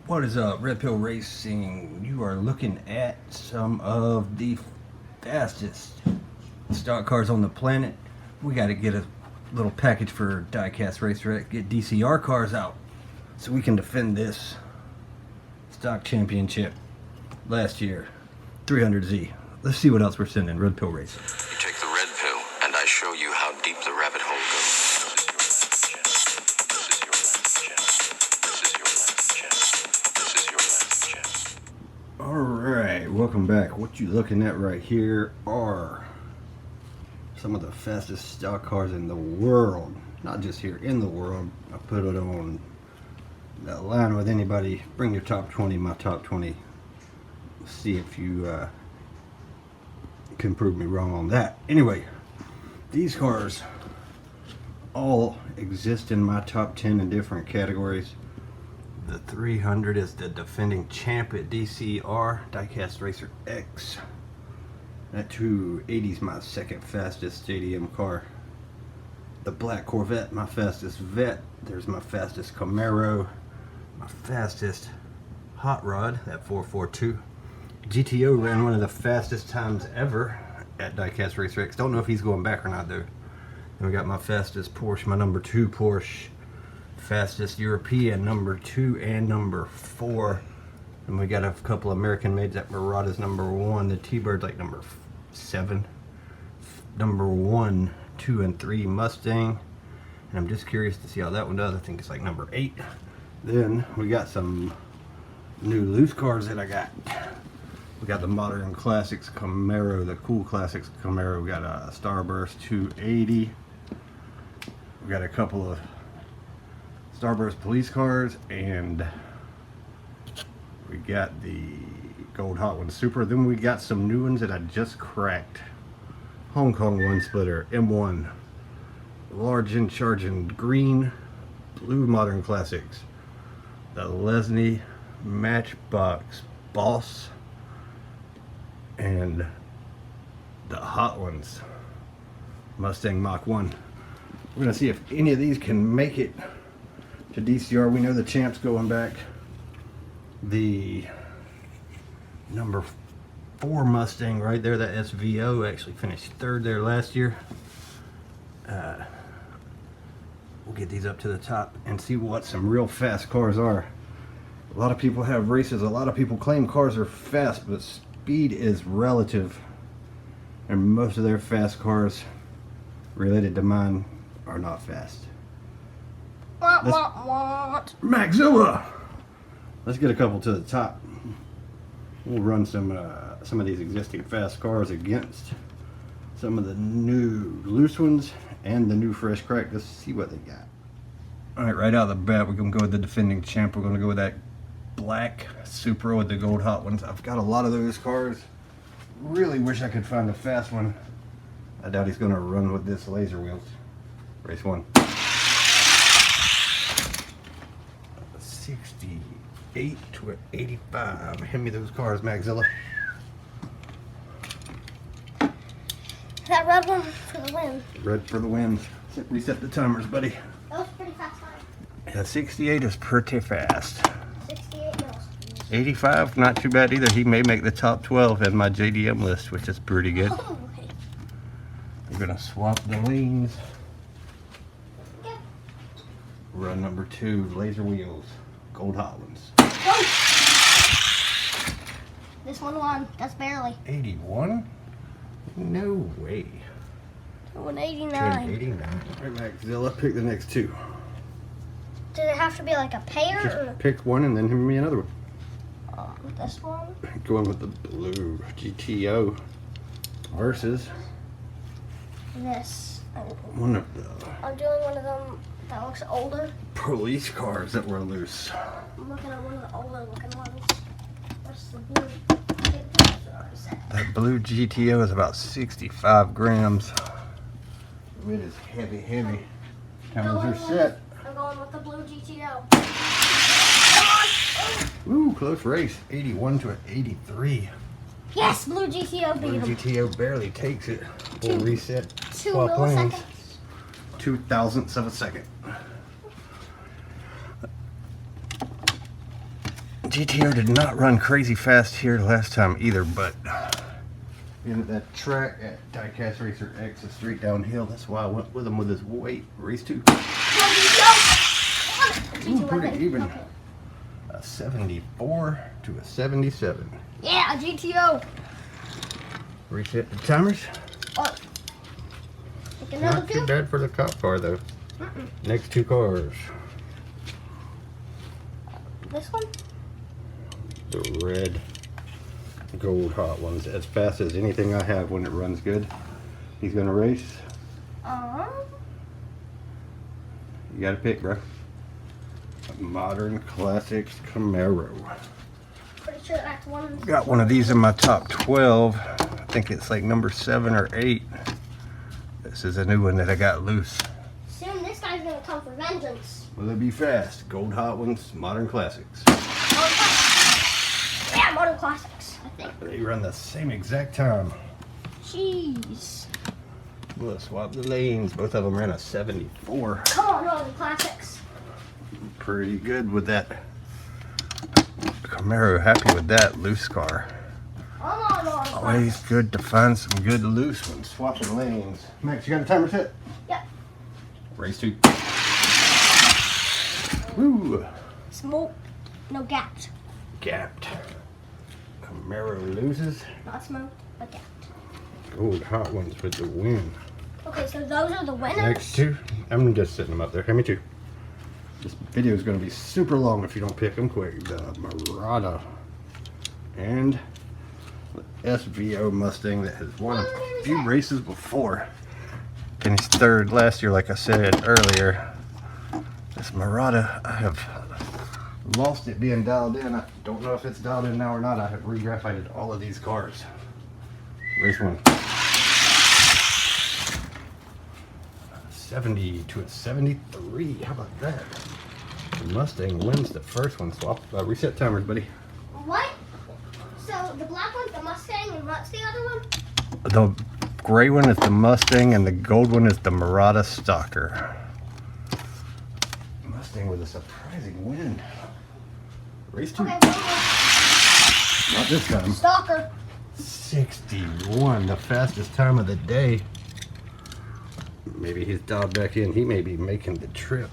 What is up, Red Pill Racing? You are looking at some of the fastest stock cars on the planet. We got to get a little package for Diecast Racer, get DCR cars out so we can defend this stock championship last year, 300Z. Let's see what else we're sending, Red Pill Racing. You take the red pill, and I show you how deep the rabbit hole goes. Alright, welcome back. What you looking at right here are some of the fastest stock cars in the world. Not just here in the world. I put it on the line with anybody. Bring your top 20, my top 20. See if you can prove me wrong on that. Anyway, these cars all exist in my top 10 in different categories. The 300 is the defending champ at DCR, Diecast Racer X. That 280 is my second fastest stadium car. The black Corvette, my fastest Vet. There's my fastest Camaro. My fastest hot rod, that 442. GTO ran one of the fastest times ever at Diecast Racer X. Don't know if he's going back or not though. And we got my fastest Porsche, my number 2 Porsche. Fastest European, number 2 and number 4. And we got a couple American mades. That Murata's number 1. The T-Bird's like number 7. Number 1, 2, and 3 Mustang. And I'm just curious to see how that one does. I think it's like number 8. Then we got some new loose cars that I got. We got the Modern Classics Camaro, the Cool Classics Camaro. We got a Starburst 280. We got a couple of Starburst police cars, and we got the Gold Hot One Super. Then we got some new ones that I just cracked. Hong Kong One Splitter M1, large in charge in green, blue Modern Classics, the Lesney Matchbox Boss, and the Hot Ones Mustang Mach 1. We're gonna see if any of these can make it to DCR. We know the champ's going back. The number 4 Mustang right there, that SVO, actually finished 3rd there last year. We'll get these up to the top and see what some real fast cars are. A lot of people have races, a lot of people claim cars are fast, but speed is relative. And most of their fast cars related to mine are not fast. Maxilla! Let's get a couple to the top. We'll run some of these existing fast cars against some of the new loose ones and the new fresh crack. Let's see what they got. Alright, right out of the bat, we're going to go with the defending champ. We're going to go with that black Supra with the gold hot ones. I've got a lot of those cars. Really wish I could find a fast one. I doubt he's going to run with this laser wheels. Race 1. 68 to an 85. Hand me those cars, Maxilla. That red one for the win. Red for the win. Reset the timers, buddy. That was pretty fast time. Yeah, 68 is pretty fast. 68 mils. 85, not too bad either. He may make the top 12 in my JDM list, which is pretty good. Oh, okay. We're gonna swap the lanes. Yeah. Run number 2, laser wheels, gold hot ones. Oh. This one won. That's barely. 81? No way. 189. 89. All right, Maxilla, pick the next 2. Does it have to be like a pair Just or pick one and then give me another one. this one? Going with the blue GTO versus This. one of the I'm doing one of them that looks older. police cars that were loose. I'm looking at one of the older looking ones. What's the blue? That blue GTO is about 65 grams. It is heavy, heavy. Cameras are set. I'm going with the blue GTO. Ooh, close race. 81 to an 83. Yes, blue GTO Blue beat him. GTO barely takes it. We'll reset. 2 swap lanes. milliseconds. 2,000ths of a second. GTO did not run crazy fast here last time either, but in that track at Diecast Racer X, a straight downhill. That's why I went with him with his weight. Race 2. Ooh, pretty even. Okay. A 74 to a 77. Yeah, GTO. Reset the timers. Oh. Take another Not too two. bad for the cop car though. Next two cars. This one? The red gold hot ones. As fast as anything I have when it runs good. He's gonna race. You gotta pick, bro. A modern classics Camaro. Pretty sure that's one. Got one of these in my top 12. I think it's like number 7 or 8. This is a new one that I got loose. Soon this guy's gonna come for vengeance. Will it be fast? Gold hot ones, modern classics. Yeah, modern classics, I think. They run the same exact time. Jeez. We'll swap the lanes. Both of them ran a 74. Come on, modern classics. Pretty good with that Camaro. Happy with that loose car. Come on, modern classics. Always good to find some good loose ones. Swapping lanes. Max, you got a timer set? Yep. Race 2. Woo! Smoke. No gaps. Gapped. Camaro loses. Not smoked, but gapped. Gold hot ones with the win. Okay, so those are the winners. Next two. I'm just setting them up there. Hand me two. This video is going to be super long if you don't pick them quick. The Murata and the SVO Mustang that has won a few races before. Finished third last year, like I said earlier. This Murata, I have lost it being dialed in. I don't know if it's dialed in now or not. I have re-graphited all of these cars. Race 1. 70 to a 73. How about that? The Mustang wins the first one. Swap, reset timers, buddy. What? So the black one's the Mustang, and what's the other one? The gray one is the Mustang, and the gold one is the Murata Stalker. Mustang with a surprising win. Race 2. Okay, Not this time. Stalker. 61, the fastest time of the day. Maybe he's dialed back in. He may be making the trip.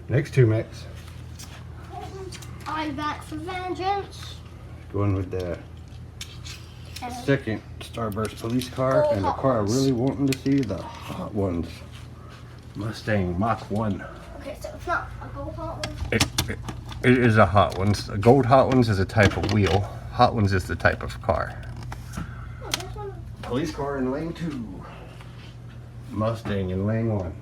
Next two, Max. I'm back for vengeance. Going with the And second Starburst police car, and the car I really wanting to see, the hot ones. Mustang Mach 1. okay, so it's not a gold hot one. It is a hot ones. A gold hot ones is a type of wheel. Hot ones is the type of car. Oh, there's one. Police car in lane 2. Mustang in lane 1.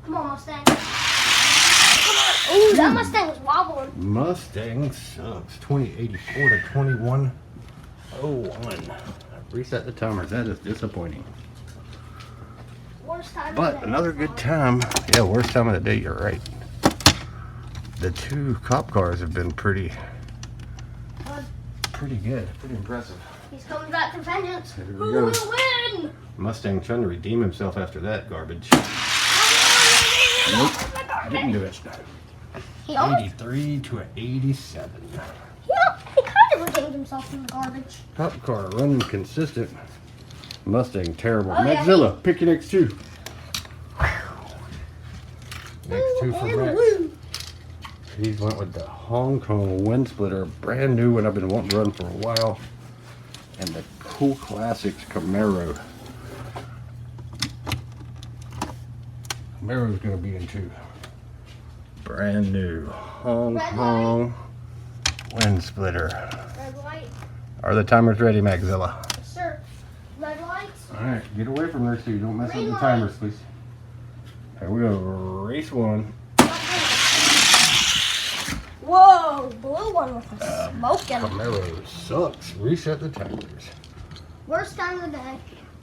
Come on, Mustang. Come on. Ooh, that Mustang was wobbling. Mustang sucks. 2084 to 2101. Reset the timers. That is disappointing. Worst time of But the day. another good time. Yeah, worst time of the day. You're right. The two cop cars have been pretty good. Pretty impressive. He's coming back for vengeance. Here we Who go. will win? Mustang trying to redeem himself after that garbage. Nope. Didn't do it. He almost, 83 to an 87. he kind of redeemed himself from the garbage. Cop car running consistent. Mustang terrible. Oh, yeah, Maxilla, pick your next two. Next two for And Max. woo. He went with the Hong Kong wind splitter, brand new one I've been wanting to run for a while, and the Cool Classics Camaro. Camaro's gonna be in two. Brand new Hong Red Kong wind splitter. Red light. Are the timers ready, Maxilla? Yes, sir. Red lights. All right, get away from there so you don't mess Green up the light. timers, please. Here we go, race 1. Whoa, blue one with a smoking. Camaro sucks. Reset the timers. Worst time of the day.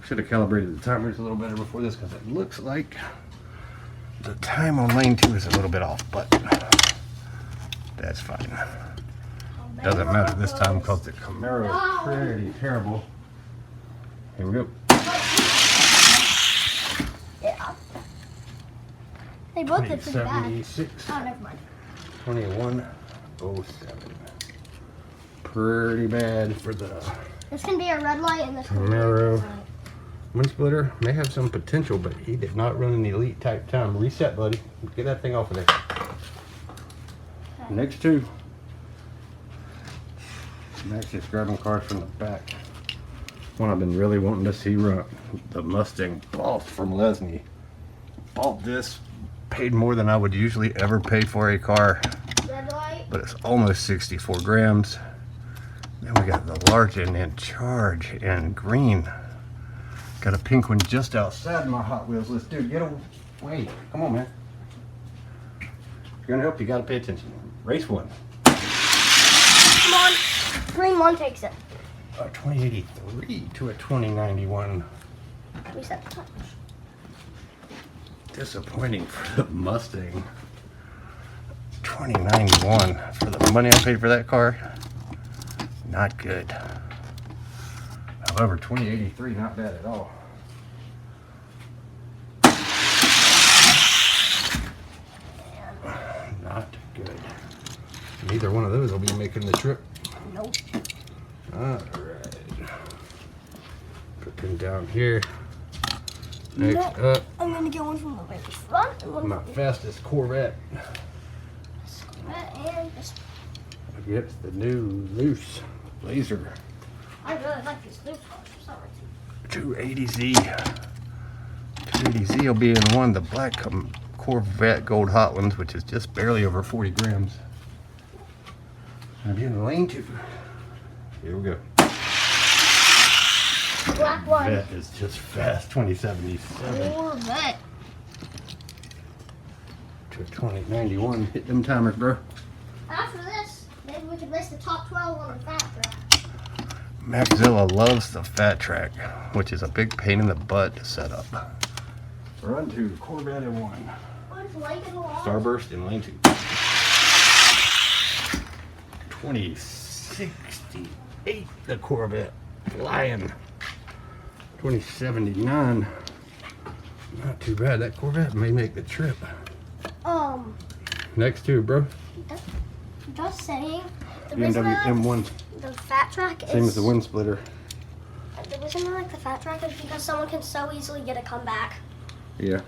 Should have calibrated the timers a little better before this because it looks like the time on lane 2 is a little bit off, but that's fine. Doesn't matter this time because the Camaro is pretty terrible. Here we go. Yeah. They both did pretty bad. 76. Oh, never mind. 2107. Pretty bad for the This can be a red light and this can be a Camaro. green light. wind splitter. May have some potential, but he did not run an elite type time. Reset, buddy. Get that thing off of there. Okay. Next two. Max just grabbing cars from the back. One I've been really wanting to see run. The Mustang Boss from Lesney. Bought this. Paid more than I would usually ever pay for a car. Red light. But it's almost 64 grams. Then we got the large and charge and green. Got a pink one just outside my Hot Wheels list. Dude, get away. Come on, man. If you're gonna help, you gotta pay attention. Race one. Come on. Green one takes it. A 2083 to a 2091. Reset the touch. Disappointing for the Mustang. 2091 for the money I paid for that car. Not good. However, 2083 not bad at all. Not good. Neither one of those will be making the trip. Nope. All right. Put them down here. Next up, I'm gonna get one from the very front and one my fastest Corvette. and this. Against the new loose Blazer I really like these loose cars for some reason. 280Z. 280Z will be in one of the black Corvette Gold Hot ones, which is just barely over 40 grams. I'll be in lane 2. Here we go. Black one. Corvette is just fast. 2077 Corvette. to 2091. Hit them timers, bro. After this, maybe we could race the top 12 on the fat track. Maxzilla loves the fat track, which is a big pain in the butt to set up. Run 2, Corvette in 1. One's Lincoln Law. Starburst in lane 2. 2068, the Corvette flying. 2079, not too bad. That Corvette may make the trip. Next two, bro. Just saying. The reason BMW I like M1, the fat track is same as the wind splitter. the reason I like the fat track is because someone can so easily get a comeback. Yeah,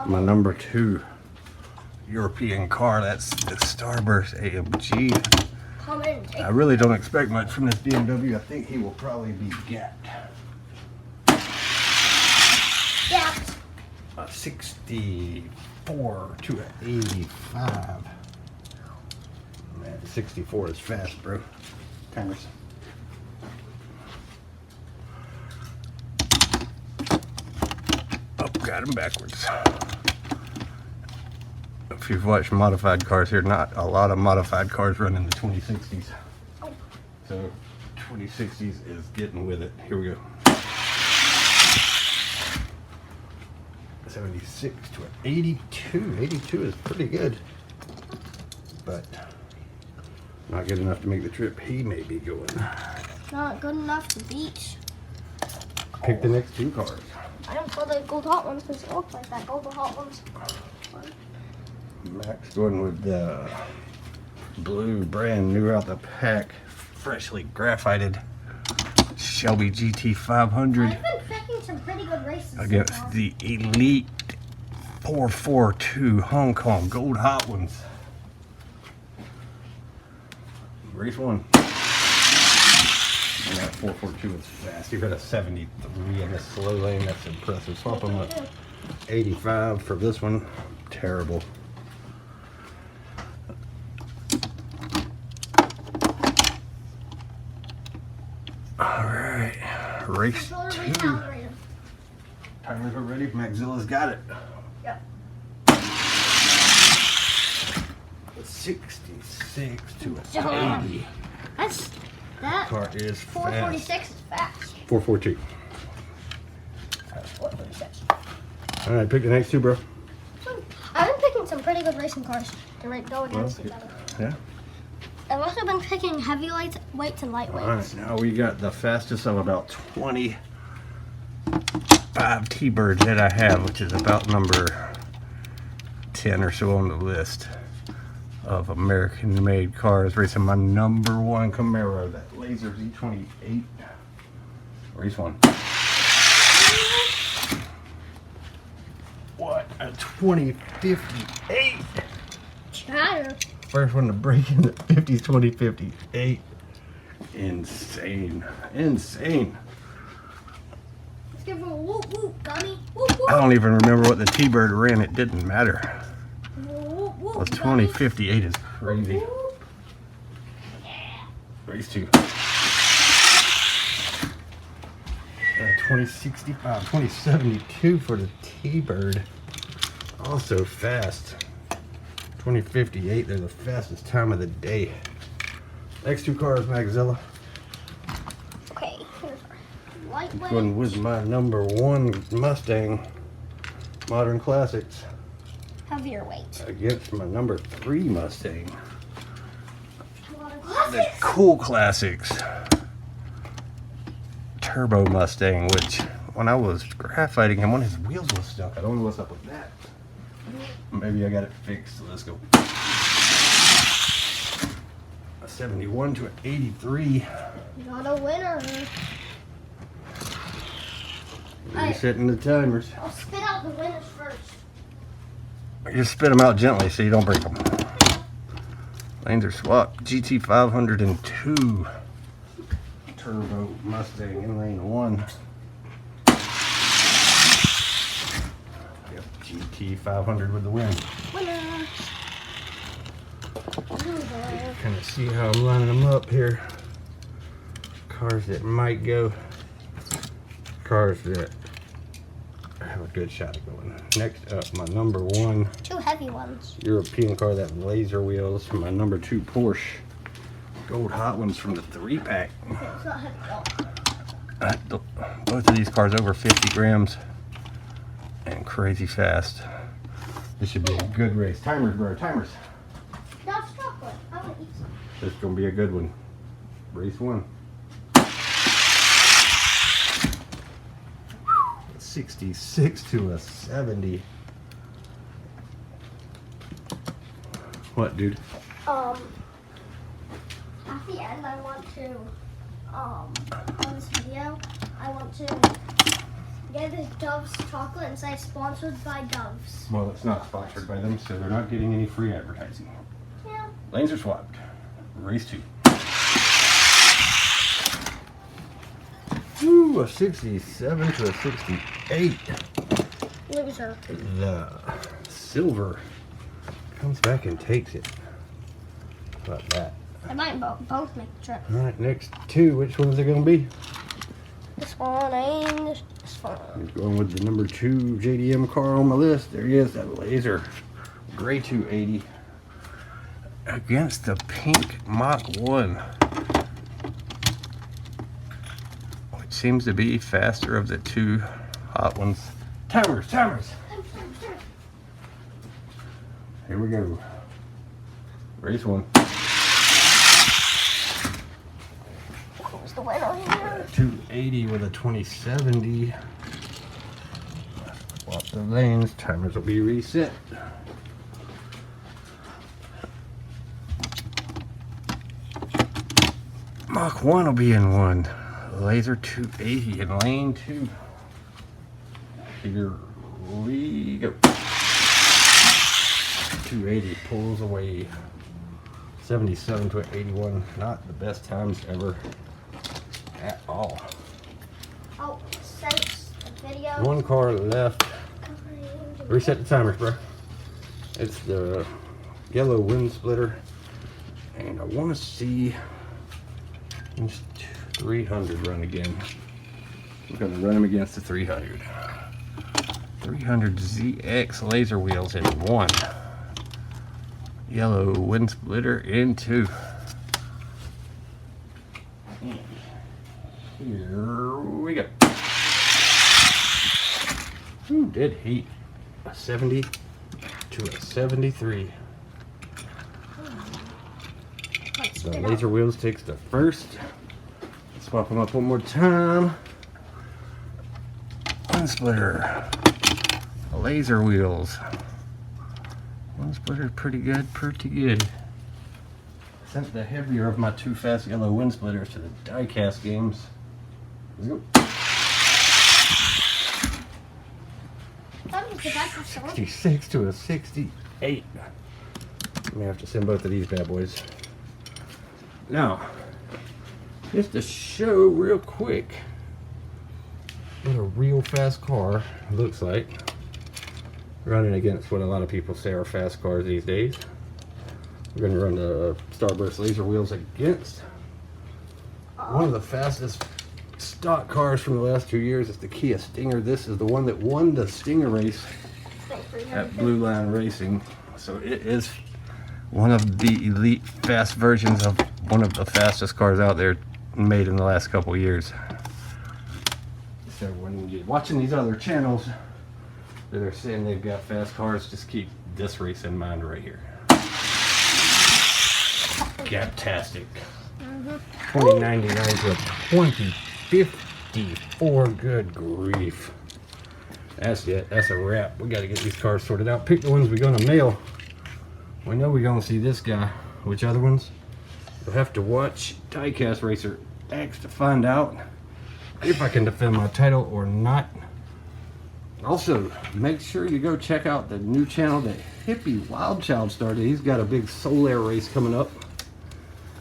my number 2 European car. That's the Starburst AMG. Come in and take I really don't expect much from this BMW. I think he will probably be gapped. yeah. A 64 to an 85. Man, 64 is fast, bro. Timers. Oh, got him backwards. If you've watched modified cars here, not a lot of modified cars run in the 2060s. So 2060s is getting with it. Here we go. 76 to an 82. 82 is pretty good, but not good enough to make the trip. He may be going. Not good enough to beat. Pick the next 2 cars. I don't call the gold hot ones because it looks like that gold hot ones. Max going with the blue, brand new out the pack, freshly graphited Shelby GT 500 I've been picking some pretty good races. so against far. the Elite 442 Hong Kong Gold Hot Ones. Race 1. And that 442 is fast. You got a 73 in the slow lane. That's impressive. Swap them up. 85 for this one. Terrible. All right, race Controller 2. recalibrated. Timers are ready. Maxzilla's got it. Yep. 66 to Yeah. 80. That Car is fast. 446 is fast. 442. 446. All right, pick the next 2, bro. I've been picking some pretty good racing cars to go against each other. Yeah. I've also been picking heavy weights and All right, lightweights. now we got the fastest of about 25 T-Birds that I have, which is about number 10 or so on the list. of American-made cars. Racing my number one Camaro, that Laser Z28. Race one. What a 2058! Chatter. First one to break in the 50s, 2058. Insane. Insane. Let's give him a whoop whoop, gummy. Whoop whoop. I don't even remember what the T-Bird ran. It didn't matter. Whoop whoop. The gummy. 2058 is crazy. Whoop. Race 2. 2065, 2072 for the T-Bird. Also fast. 2058, they're the fastest time of the day. Next two cars, Magzilla. Okay, here's our lightweight. Going with my number one Mustang, Modern Classics, Heavier weight. against my number 3 Mustang, Modern the classics. Cool Classics Turbo Mustang, which when I was graphiting him, one of his wheels was stuck. I don't know what's up with that. Maybe I got it fixed, so let's go. A 71 to an 83. Got a winner. Resetting the timers. I'll spit out the winners first. Just spit them out gently so you don't break them. Lanes are swapped. GT 502 Turbo Mustang in lane 1. Yep, GT 500 with the win. Winner. Kind of see how I'm lining them up here. Cars that might go. Cars that have a good shot at going. Next up, my number 1 Two heavy ones. European car, that laser wheels. My number 2 Porsche Gold Hot Ones from the 3-pack. It's not heavy at all. Both of these cars over 50 grams and crazy fast. This should be a good race. Timers, bro, timers. That's chocolate. I want to eat some. This is gonna be a good one. Race 1. 66 to a 70. What, dude? At the end, I want to, on this video, I want to get the Dove's chocolate and say sponsored by Dove's. Well, it's not sponsored by them, so they're not getting any free advertising. Yeah. Lanes are swapped. Race 2. Ooh, a 67 to a 68. Loser. The silver comes back and takes it. How about that? I might both make the trip. All right, next two. Which ones are going to be? This one and this one. I'm going with the number 2 JDM car on my list. There he is, that laser. Gray 280 against the pink Mach 1. Which seems to be faster of the 2 hot ones. Timers, timers. Here we go. Race 1. Who's the winner here? 280 with a 2070. Swap the lanes. Timers will be reset. Mach 1 will be in 1. Laser 280 in lane 2. Here we go. 280 pulls away. 77 to 81. Not the best times ever at all. Oh, since the video. One car left. Reset the timers, bro. It's the yellow wind splitter. And I want to see this 300 run again. We're going to run him against the 300. 300 ZX laser wheels in 1. Yellow wind splitter in 2. Here we go. Ooh, dead heat. A 70 to a 73. The laser wheels takes the first. Swap them up one more time. Wind splitter. Laser wheels. Wind splitter's pretty good, pretty good. Sent the heavier of my two fast yellow wind splitters to the die-cast games. Let's go. That was the best one. 66 to a 68. I may have to send both of these bad boys. Now, just to show real quick what a real fast car looks like, running against what a lot of people say are fast cars these days. We're going to run the Starburst laser wheels against one of the fastest stock cars from the last 2 years. It's the Kia Stinger. This is the one that won the Stinger race at Blue Line Racing. So it is one of the elite fast versions of one of the fastest cars out there made in the last couple years. So when you're watching these other channels that are saying they've got fast cars, just keep this race in mind right here. Gaptastic. 2099 to a 2054. Good grief. That's it. That's a wrap. We got to get these cars sorted out. Pick the ones we're going to mail. We know we're going to see this guy. Which other ones? You'll have to watch Diecast Racer X to find out if I can defend my title or not. Also, make sure you go check out the new channel that Hippie Wildchild started. He's got a big Solaire race coming up.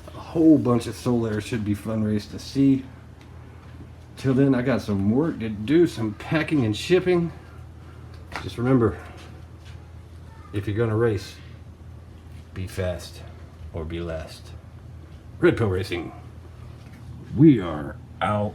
A whole bunch of Solaire should be fun race to see. Till then, I got some work to do, some packing and shipping. Just remember, if you're gonna race, be fast or be last. Red Pill Racing, we are out.